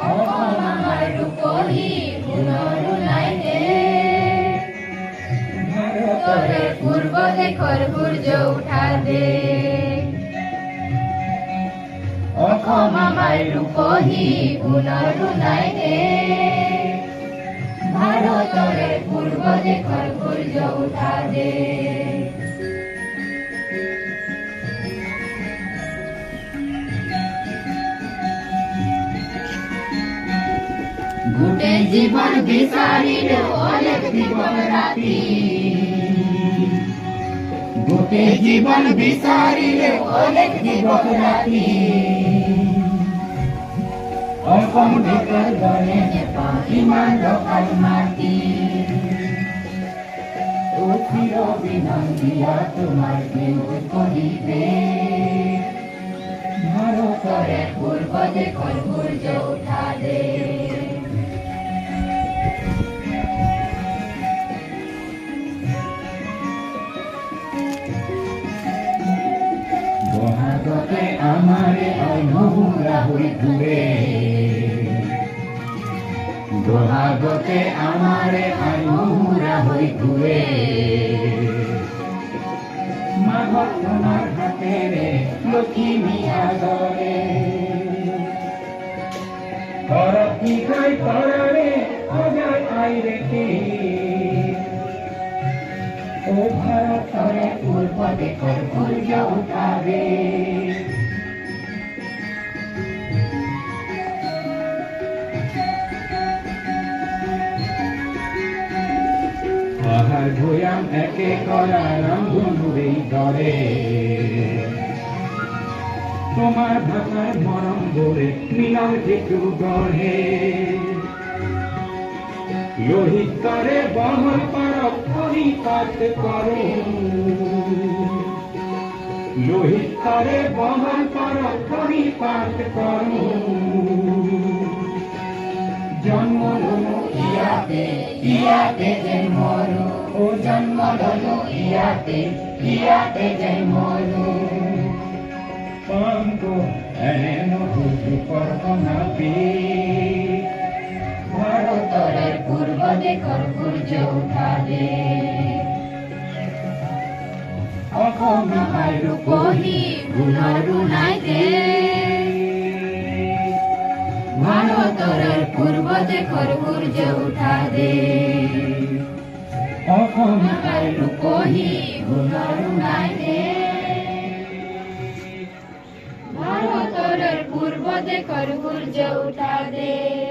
অসম আমাৰ ৰূপহী গুণৰো নাই শেষ। ভাৰতৰে পূৰ্ব দেশৰ সূৰ্য উঠা দেশ। অসম আমাৰ ৰূপহী গুণৰো নাই শেষ। ভাৰতৰে পূৰ্ব দেশৰ সূৰ্য উঠা দেশ। গোটেই জীৱন বিচাৰিলেও অলেখ দিবন ৰাতি। গোটেই জীৱন বিচাৰিলেও অলেখ দিবন ৰাতি। অসম দেশৰ দৰে নেপাওঁ ইমান দকাল মাটি। চিৰ বিনন্দিয়া তোমাৰ বিৰোধ কৰিবে। ভাৰতৰে পূৰ্ব দেশৰ সূৰ্য উঠা দেশ। বহাগতে আমাৰে অনহুৰা হৈ ঘূৰে। বহাগতে আমাৰে অনহুৰা হৈ ঘূৰে। মাঘত তোমাৰ হাতেৰে লখিমী আদৰে। কৰতি গৈ তৰাৰে সজাই আইৰে ও ভাৰতৰে পূৰ্ব দেশৰ সূৰ্য উঠা দেশ। পাহাৰ ভৈয়াম একে কৰা ৰংধনুৰেই দৰে। তোমাৰ ভাষাৰ মৰম বোৰে মিলন যিটো গঢ়ে। লোহিতৰে বহল পাৰক পৰিপাত কৰো। লোহিতৰে বহল পাৰক পৰিপাত কৰো। জন্ম ললো ইয়াতে ইয়াতে যেন মৰো। ও জন্ম ললো ইয়াতে ইয়াতে যেন মৰো। পামতো এনে নতুন কল্পনা ভাৰতৰে পূৰ্ব দেশৰ সূৰ্য উঠা দেশ। অসম আমাৰ ৰূপহী গুণৰো নাই শেষ। ভাৰতৰে পূৰ্ব দেশৰ সূৰ্য উঠা দেশ। অসম আমাৰ ৰূপহী গুণৰো নাই শেষ। ভাৰতৰে পূৰ্ব দেশৰ সূৰ্য উঠা দেশ।